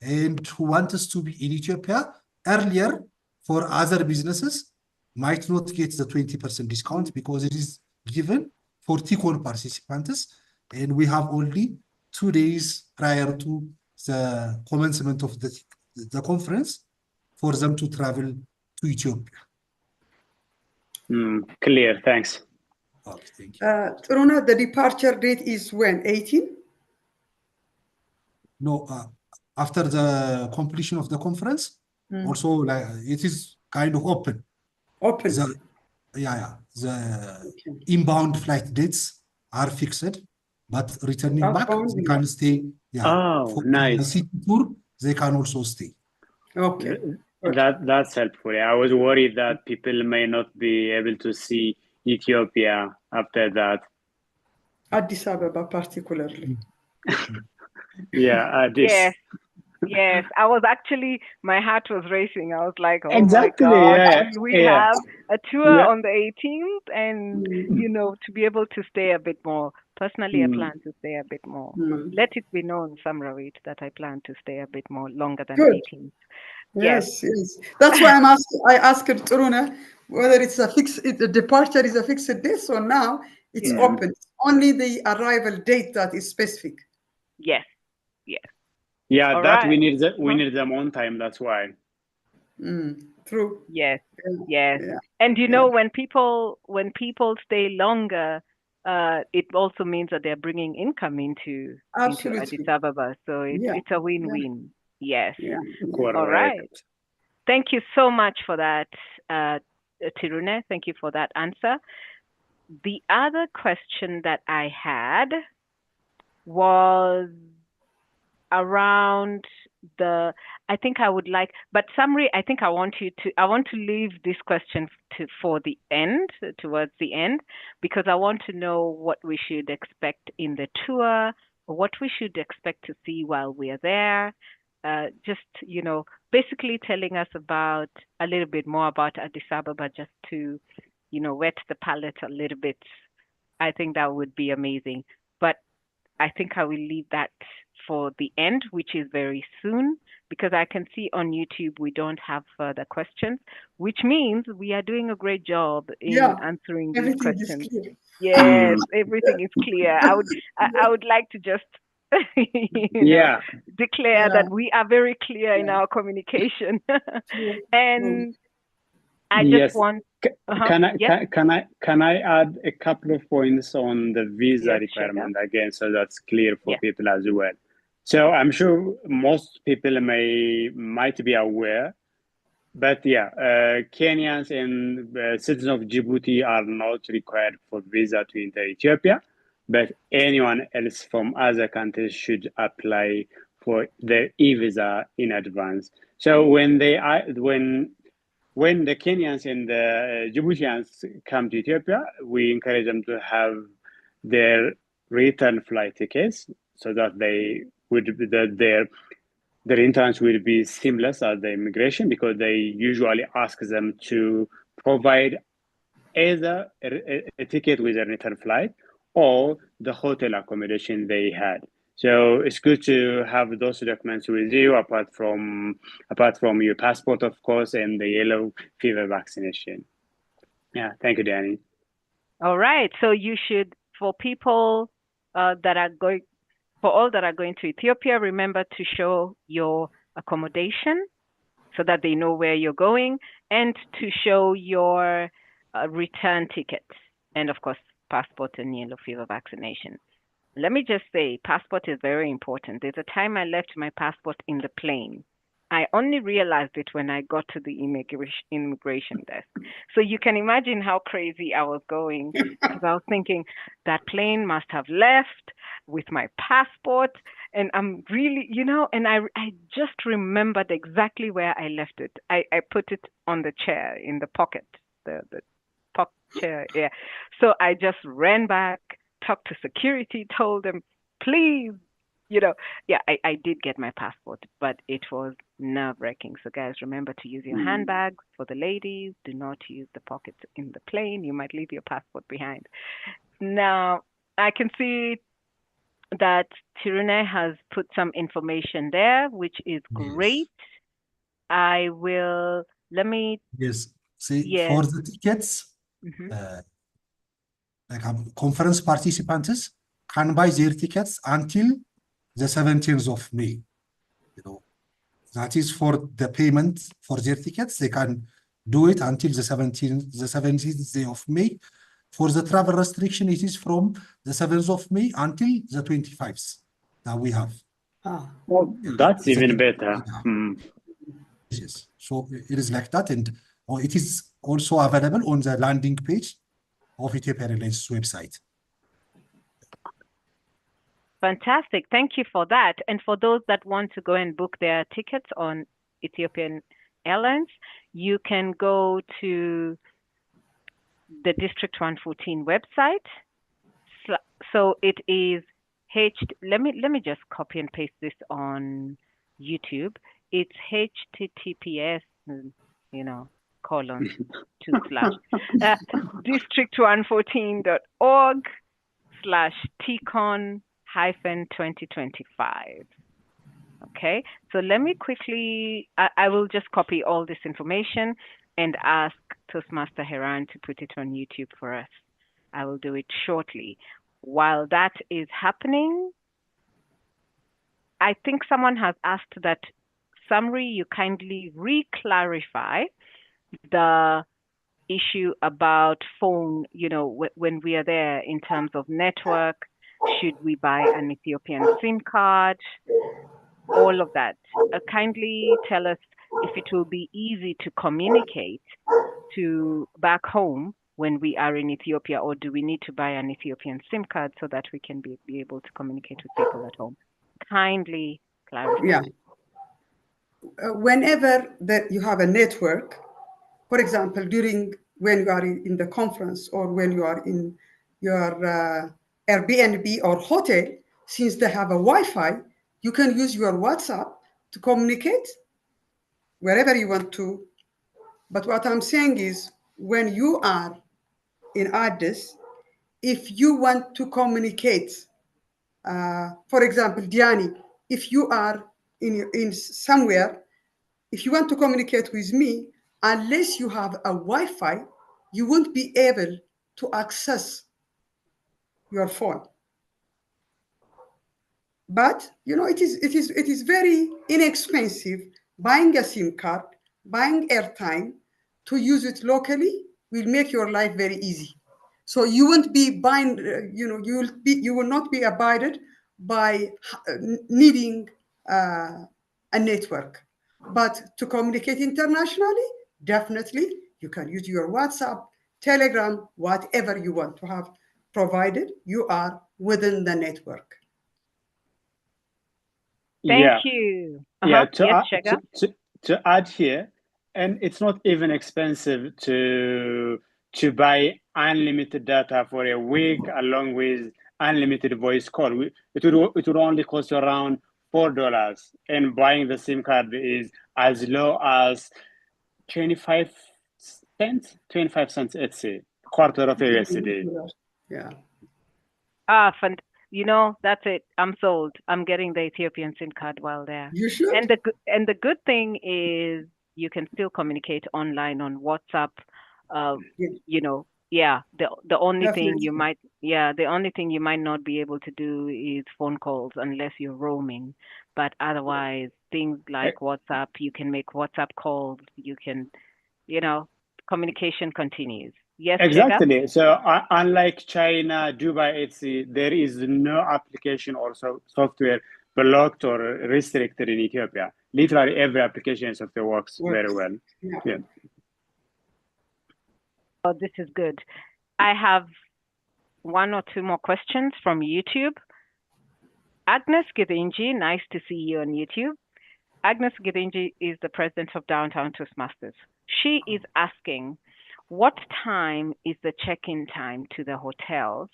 and who wants to be in Ethiopia earlier for other businesses might not get the 20% discount because it is given for TEACON participants, and we have only 2 days prior to the commencement of the conference for them to travel to Ethiopia. Clear, thanks. Okay, thank you. Tiruneh, the departure date is when? 18? No, after the completion of the conference, also like it is kind of open. Open. The inbound flight dates are fixed, but returning back, they can stay. For nice. the city tour, they can also stay. Okay. That's helpful. I was worried that people may not be able to see Ethiopia after that. Addis Ababa particularly. Addis. Yes. I was actually, my heart was racing. I was like, oh exactly, my God, will we have a tour on the 18th? And, you know, to be able to stay a bit more. Personally, I plan to stay a bit more. Let it be known, Samrawit, that I plan to stay a bit more longer than 18th. Yes. That's why I asked Tiruneh whether it's a fixed, the departure is a fixed date, so now it's open. Only the arrival date that is specific. Yes. Yeah, all that right. we need them on time. That's why. True. Yes. And you know, when people stay longer, it also means that they're bringing income into Addis Ababa. So it's a win-win. Yes. Correct. All right. Thank you so much for that, Tiruneh. Thank you for that answer. The other question that I had was around I think I would like, but summary, I think I want to leave this question for the end, towards the end, because I want to know what we should expect in the tour, or what we should expect to see while we are there. Just, basically telling us about a little bit more about Addis Ababa, just to, whet the palate a little bit. I think that would be amazing. But I think I will leave that for the end, which is very soon, because I can see on YouTube we don't have further questions, which means we are doing a great job in answering these questions. Yes, everything is clear. I would like to just declare that we are very clear in our communication. And I just want. Can I add a couple of points on the visa requirement again, so that's clear for people as well. So I'm sure most people might be aware, but Kenyans and citizens of Djibouti are not required for visa to enter Ethiopia, but anyone else from other countries should apply for the e-visa in advance. So when the Kenyans and the Djiboutians come to Ethiopia, we encourage them to have their return flight tickets, so that their returns will be seamless at the immigration, because they usually ask them to provide either a ticket with a return flight or the hotel accommodation they had. So it's good to have those documents with you, apart from your passport, of course, and the yellow fever vaccination. Yeah, thank you, Danny. All right. So you should, for people that are going, for all that are going to Ethiopia, remember to show your accommodation so that they know where you're going, and to show your return ticket, and of course, passport and yellow fever vaccination. Let me just say, passport is very important. There's a time I left my passport in the plane. I only realized it when I got to the immigration desk. So you can imagine how crazy I was going, because I was thinking that plane must have left with my passport. And I'm really, and I just remembered exactly where I left it. I put it on the chair in the pocket, the pocket chair. Yeah. So I just ran back, talked to security, told them, please, I did get my passport, but it was nerve-wracking. So guys, remember to use your handbags. For the ladies, do not use the pockets in the plane. You might leave your passport behind. Now, I can see that Tiruneh has put some information there, which is great. Yes. For the tickets, conference participants can buy their tickets until the 17th of May. That is for the payment for their tickets. They can do it until the 17th day of May. For the travel restriction, it is from the 7th of May until the 25th that we have. Well, that's even better. Yes. So it is like that, and it is also available on the landing page of Ethiopian Airlines website. Fantastic. Thank you for that. And for those that want to go and book their tickets on Ethiopian Airlines, you can go to the District 114 website. So it is let me just copy and paste this on YouTube. It's https, district114.org/TEACON-2025. Okay, so let me quickly, I will just copy all this information and ask Toastmaster Heran to put it on YouTube for us. I will do it shortly. While that is happening, I think someone has asked that, Summary, you kindly re-clarify the issue about phone, when we are there, in terms of network. Should we buy an Ethiopian SIM card? All of that. Kindly tell us if it will be easy to communicate to back home when we are in Ethiopia, or do we need to buy an Ethiopian SIM card so that we can be able to communicate with people at home? Kindly clarify. Yeah. Whenever that you have a network, for example, when you are in the conference or when you are in your Airbnb or hotel, since they have a Wi-Fi, you can use your WhatsApp to communicate wherever you want to. But what I'm saying is, when you are in Addis, if you want to communicate, for example, Diani, if you are in somewhere, if you want to communicate with me, unless you have a Wi-Fi, you won't be able to access your phone. But it is very inexpensive buying a SIM card, buying airtime to use it locally will make your life very easy. So you won't be buying, you will not be abided by needing a network. But to communicate internationally, definitely you can use your WhatsApp, Telegram, whatever you want to have, provided you are within the network. Thank you. Yeah, Yes, Shega? to add here, and it's not even expensive to buy unlimited data for a week along with unlimited voice call. It would only cost you around $4, and buying the SIM card is as low as 25 cents. 25 cents, let's say, quarter of a USD. Yeah. That's it. I'm sold. I'm getting the Ethiopian SIM card while there. You should. And the good thing is you can still communicate online on WhatsApp. The only thing you might not be able to do is phone calls unless you're roaming. But otherwise, things like WhatsApp, you can make WhatsApp calls. You can, communication continues. Yes, Exactly. Shega? So unlike China, Dubai, there is no application or software blocked or restricted in Ethiopia. Literally every application and software works very well. Yeah. Oh, this is good. I have one or two more questions from YouTube. Agnes Gidinji, nice to see you on YouTube. Agnes Gidinji is the president of Downtown Toastmasters. She is asking, what time is the check-in time to the hotels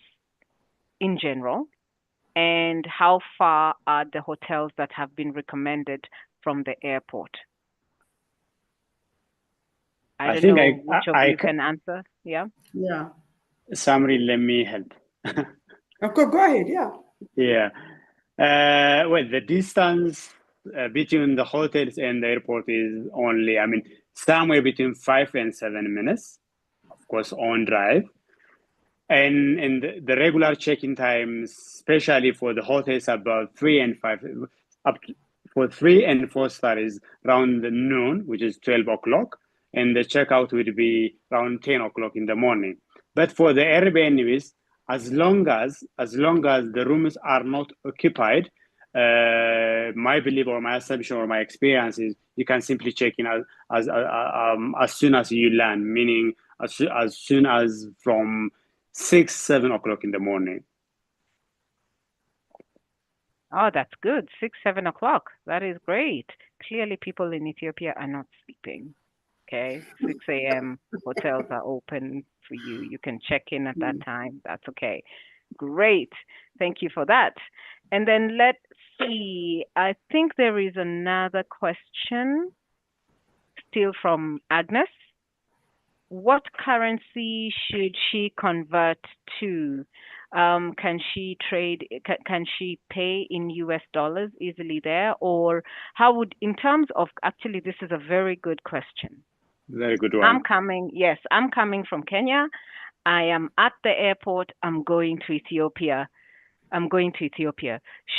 in general? And how far are the hotels that have been recommended from the airport? I don't know which of you can answer. Yeah. Yeah. Samri, let me help. Okay, go ahead. Yeah. Yeah. Well, the distance between the hotels and the airport is only, somewhere between 5 and 7 minutes, of course, on drive. And the regular check-in times, especially for the hotels, about 3 and 5, for 3 and 4 star is around noon, which is 12 o'clock, and the checkout would be around 10 o'clock in the morning. But for the Airbnbs, as long as the rooms are not occupied, my belief or my assumption or my experience is you can simply check in as soon as you land, meaning as soon as from 6, 7 o'clock in the morning. Oh, that's good. 6, 7 o'clock. That is great. Clearly, people in Ethiopia are not sleeping. Okay, 6 a.m. hotels are open for you. You can check in at that time. That's okay. Great. Thank you for that. And then let's see. I think there is another question still from Agnes. What currency should she convert to? Can she trade? Can she pay in US dollars easily there? Or in terms of, actually, this is a very good question. Very good one. I'm coming from Kenya. I am at the airport. I'm going to Ethiopia.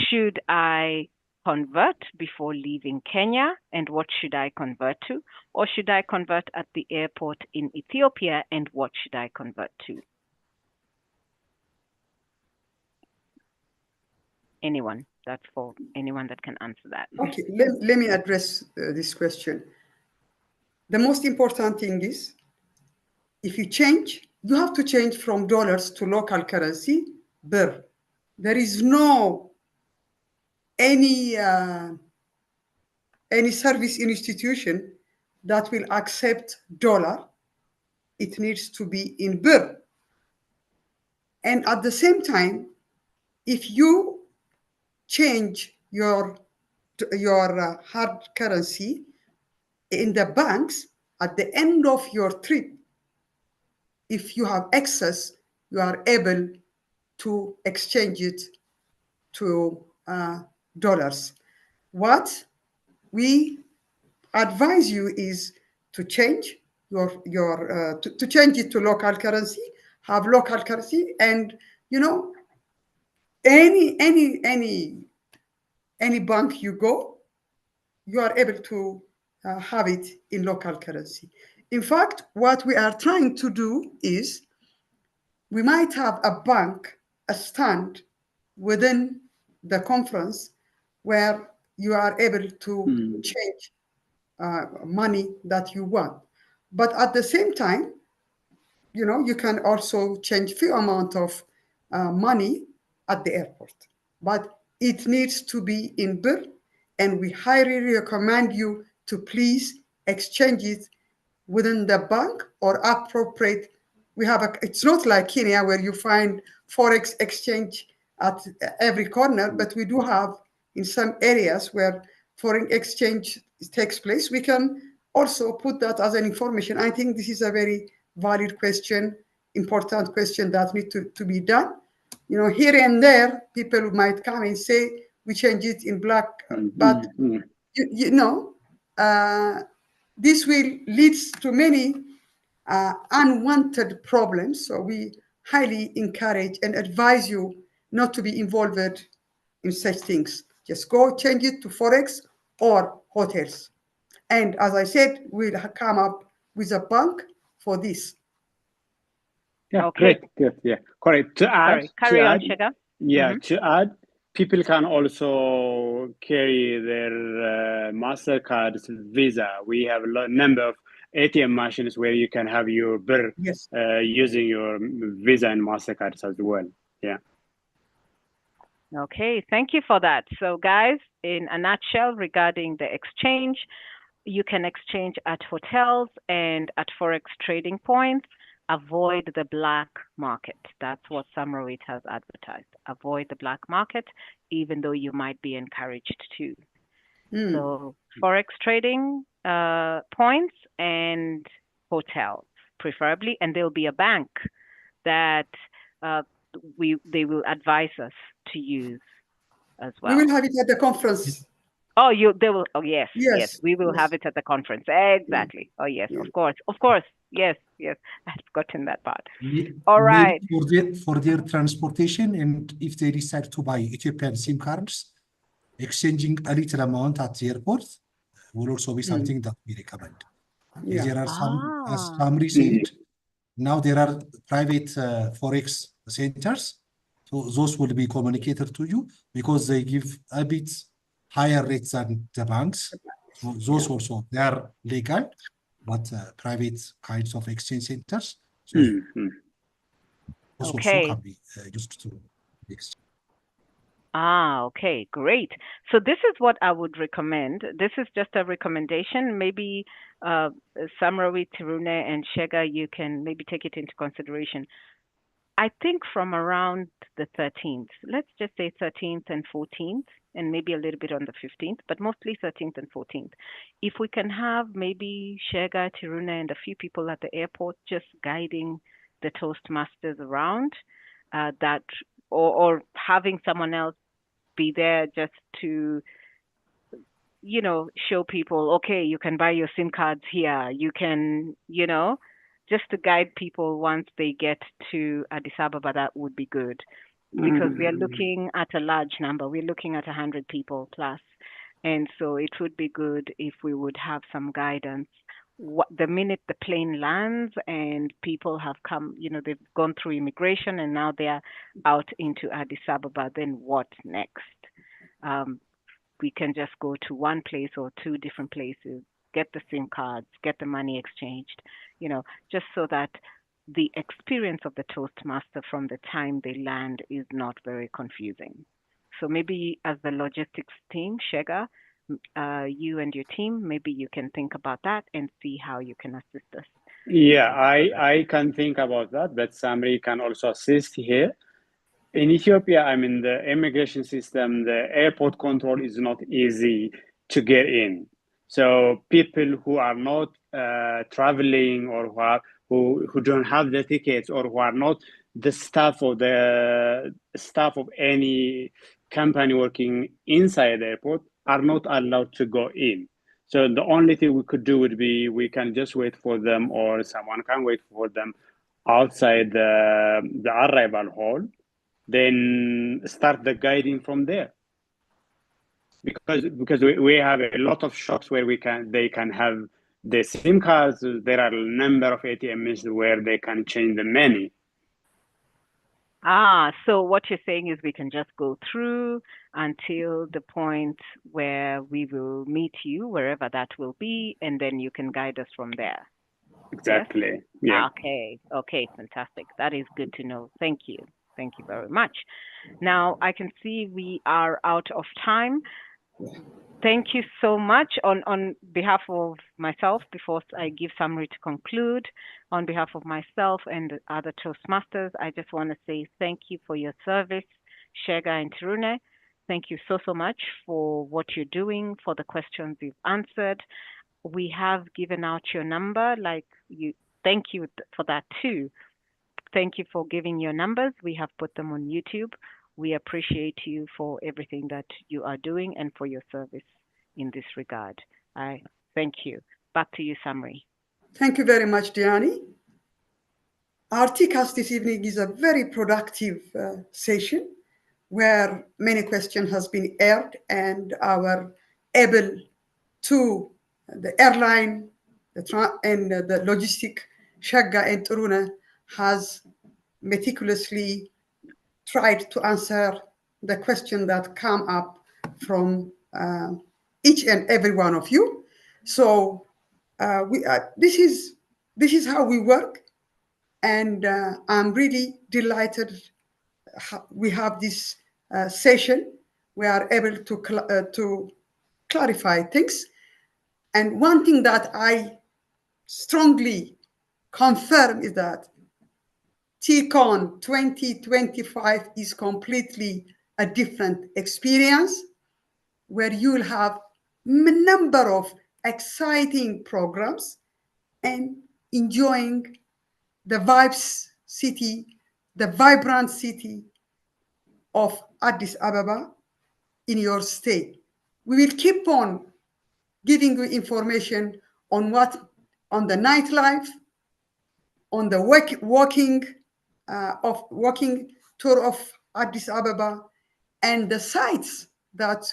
Should I convert before leaving Kenya? And what should I convert to? Or should I convert at the airport in Ethiopia? And what should I convert to? Anyone? That's for anyone that can answer that. Okay, let me address this question. The most important thing is, if you change, you have to change from dollars to local currency, birr. There is no any service institution that will accept dollar. It needs to be in birr. And at the same time, if you change your hard currency in the banks, at the end of your trip, if you have excess, you are able to exchange it to dollars. What we advise you is to change to change it to local currency, have local currency, and any bank you go, you are able to have it in local currency. In fact, what we are trying to do is, we might have a stand within the conference where you are able to change money that you want. But at the same time, you can also change few amount of money at the airport. But it needs to be in birr, and we highly recommend you to please exchange it within the bank or appropriate. It's not like Kenya where you find Forex exchange at every corner, but we do have in some areas where foreign exchange takes place. We can also put that as an information. I think this is a very valid question, important question that needs to be done. Here and there, people might come and say, we change it in black, but this will lead to many unwanted problems. So we highly encourage and advise you not to be involved in such things. Just go change it to Forex or hotels. And as I said, we'll come up with a bank for this. Yeah, Okay. Great. Yeah, correct. To add, carry on, Shega. Yeah, to add, people can also carry their MasterCard, Visa. We have a number of ATM machines where you can have your birr using your Visa and MasterCards as well. Yeah. Okay, thank you for that. So guys, in a nutshell regarding the exchange, you can exchange at hotels and at Forex trading points. Avoid the black market. That's what Samrawit has advertised. Avoid the black market, even though you might be encouraged to. So Forex trading points and hotels, preferably, and there'll be a bank that they will advise us to use as well. We will have it at the conference. Oh, they will. Oh, yes. We will have it at the conference. Exactly. Oh, yes. Of course. Yes. I've forgotten that part. All right. For their transportation, and if they decide to buy Ethiopian SIM cards, exchanging a little amount at the airport will also be something that we recommend. There are some, as Samri said, now there are private Forex centers. So those will be communicated to you because they give a bit higher rates than the banks. So those also, they are legal, but private kinds of exchange centers. So those also can be used to exchange. Okay, great. So this is what I would recommend. This is just a recommendation. Maybe Samrawit, Tiruneh, and Shega, you can maybe take it into consideration. I think from around the 13th, let's just say 13th and 14th, and maybe a little bit on the 15th, but mostly 13th and 14th. If we can have maybe Shega, Tiruneh, and a few people at the airport just guiding the Toastmasters around, or having someone else be there just to, show people, okay, you can buy your SIM cards here. You can, just to guide people once they get to Addis Ababa, that would be good. Because we are looking at a large number. We're looking at 100 people plus. And so it would be good if we would have some guidance. The minute the plane lands and people have come, they've gone through immigration and now they're out into Addis Ababa, then what next? We can just go to one place or two different places get the SIM cards, get the money exchanged, just so that the experience of the Toastmaster from the time they land is not very confusing. So maybe as the logistics team, Shega, you and your team, maybe you can think about that and see how you can assist us. Yeah, I can think about that, but Samri can also assist here. In Ethiopia, I mean, the immigration system, the airport control is not easy to get in. So people who are not traveling, or who don't have the tickets, or who are not the staff of any company working inside the airport, are not allowed to go in. So the only thing we could do would be we can just wait for them, or someone can wait for them outside the arrival hall, then start the guiding from there. Because we have a lot of shops where they can have the SIM cards. There are a number of ATMs where they can change the money. So what you're saying is we can just go through until the point where we will meet you, wherever that will be, and then you can guide us from there. Exactly. Yes? Yeah. Okay, fantastic. That is good to know. Thank you. Thank you very much. Now, I can see we are out of time. Thank you so much on behalf of myself, before I give summary to conclude, on behalf of myself and the other Toastmasters, I just want to say thank you for your service, Shega and Tiruneh. Thank you so much for what you're doing, for the questions you've answered. We have given out your number, thank you for that too. Thank you for giving your numbers. We have put them on YouTube. We appreciate you for everything that you are doing and for your service in this regard. I thank you. Back to you, Samri. Thank you very much, Diani. Our TEACAST this evening is a very productive session where many questions has been aired, and our able to the airline and the logistic, Shega and Tiruneh, has meticulously tried to answer the question that come up from each and every one of you. So this is how we work, and I'm really delighted we have this session. We are able to clarify things. And one thing that I strongly confirm is that TEACON 2025 is completely a different experience, where you will have a number of exciting programs and enjoying the vibes city, the vibrant city of Addis Ababa in your stay. We will keep on giving you information on the nightlife, on the walking tour of Addis Ababa, and the sites that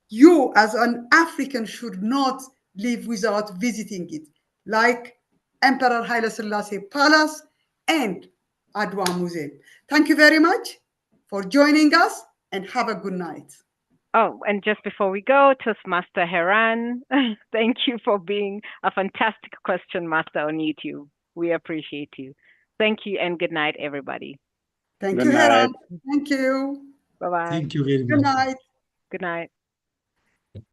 you as an African should not live without visiting it, like Emperor Haile Selassie Palace and Adwa Museum. Thank you very much for joining us, and have a good night. Oh, and just before we go, Toastmaster Heran, thank you for being a fantastic question master on YouTube. We appreciate you. Thank you, and good night, everybody. Thank you, Heran. Thank you. Bye-bye. Thank you very much. Good night. Good night.